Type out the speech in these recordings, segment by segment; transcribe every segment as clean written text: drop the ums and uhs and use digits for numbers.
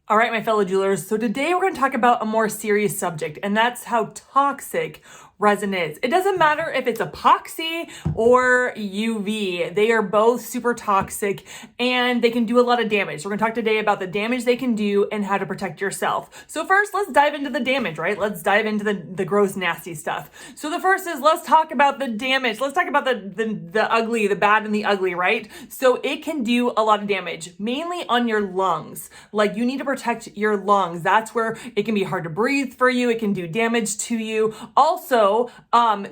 All right, my fellow jewelers. So today we're going to talk about a more serious subject, and that's how toxic resin is. It doesn't matter if it's epoxy or UV. They are both super toxic and they can do a lot of damage. So we're going to talk today about the damage they can do and how to protect yourself. So first, let's dive into the damage, right? Let's dive into the gross, nasty stuff. So the first is, let's talk about the damage. Let's talk about the ugly, the bad and the ugly, right? So it can do a lot of damage, mainly on your lungs. Like, you need to protect your lungs. That's where it can be hard to breathe for you. It can do damage to you. Also,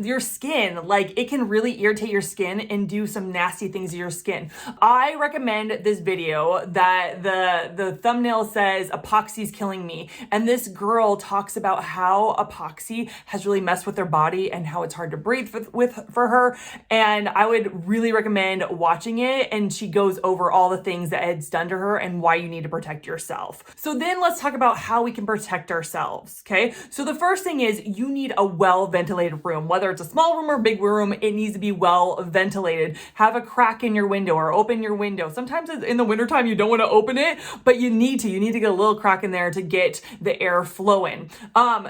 your skin, like, it can really irritate your skin and do some nasty things to your skin. I recommend this video that the thumbnail says epoxy's killing me. And this girl talks about how epoxy has really messed with their body and how it's hard to breathe for her. And I would really recommend watching it. And she goes over all the things that it's done to her and why you need to protect yourself. So then let's talk about how we can protect ourselves. Okay. So the first thing is, you need a well-ventilated room. Whether it's a small room or big room, it needs to be well ventilated. Have a crack in your window or open your window. Sometimes in the wintertime, you don't want to open it, but you need to. You need to get a little crack in there to get the air flowing.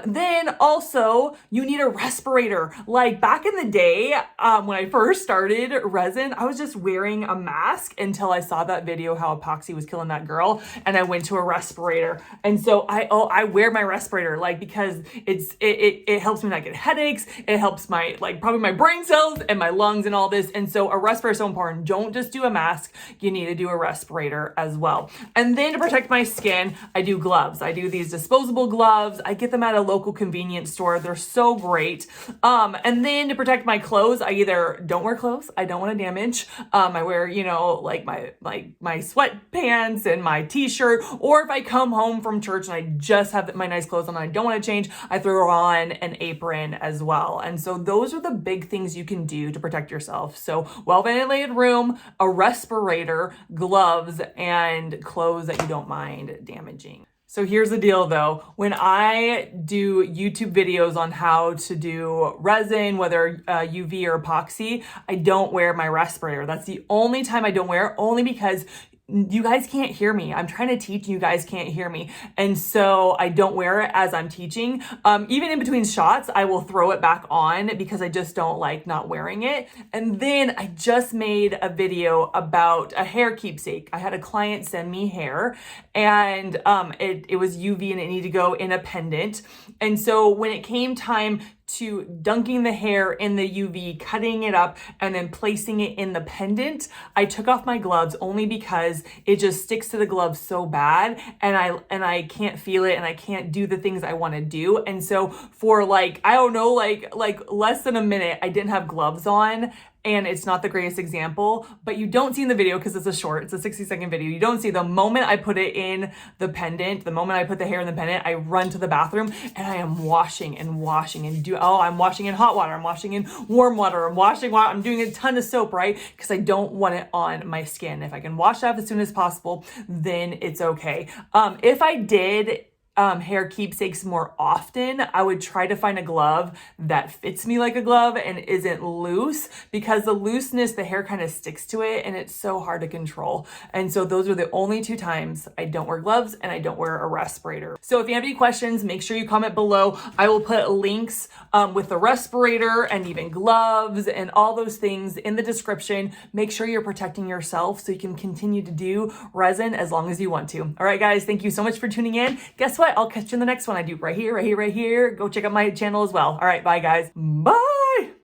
Then also, you need a respirator. Like, back in the day, when I first started resin, I was just wearing a mask until I saw that video how epoxy was killing that girl, and I went to a respirator. And so I wear my respirator, like, because it helps me not get headaches. It helps my, like, probably my brain cells and my lungs and all this. And so a respirator is so important. Don't just do a mask. You need to do a respirator as well. And then to protect my skin, I do gloves. I do these disposable gloves. I get them at a local convenience store. They're so great. And then to protect my clothes, I either don't wear clothes. I don't want to damage. I wear, like my sweatpants and my t-shirt, or if I come home from church and I just have my nice clothes on and I don't want to change, I throw on an apron as well. And so those are the big things you can do to protect yourself. So well-ventilated room, a respirator, gloves, and clothes that you don't mind damaging. So here's the deal though. When I do YouTube videos on how to do resin, whether UV or epoxy, I don't wear my respirator. That's the only time I don't wear it, only because you guys can't hear me. I'm trying to teach and you guys can't hear me. And so I don't wear it as I'm teaching. Even in between shots, I will throw it back on because I just don't like not wearing it. And then I just made a video about a hair keepsake. I had a client send me hair, and it was UV and it needed to go in a pendant. And so when it came time to dunking the hair in the UV, cutting it up, and then placing it in the pendant, I took off my gloves only because it just sticks to the gloves so bad, and I can't feel it, and I can't do the things I want to do. And so for like less than a minute, I didn't have gloves on. And it's not the greatest example, but you don't see in the video, because it's a 60-second video. You don't see the moment I put it in the pendant, the moment I put the hair in the pendant, I run to the bathroom and I am washing and washing I'm washing in hot water, I'm washing in warm water, I'm doing a ton of soap, right? Because I don't want it on my skin. If I can wash it off as soon as possible, then it's okay. If I did hair keepsakes more often, I would try to find a glove that fits me like a glove and isn't loose, because the looseness, the hair kind of sticks to it and it's so hard to control. And so those are the only two times I don't wear gloves and I don't wear a respirator. So if you have any questions, make sure you comment below. I will put links with the respirator and even gloves and all those things in the description. Make sure you're protecting yourself so you can continue to do resin as long as you want to. All right, guys, thank you so much for tuning in. Guess what? I'll catch you in the next one. I do right here. Go check out my channel as well. All right, bye guys. Bye.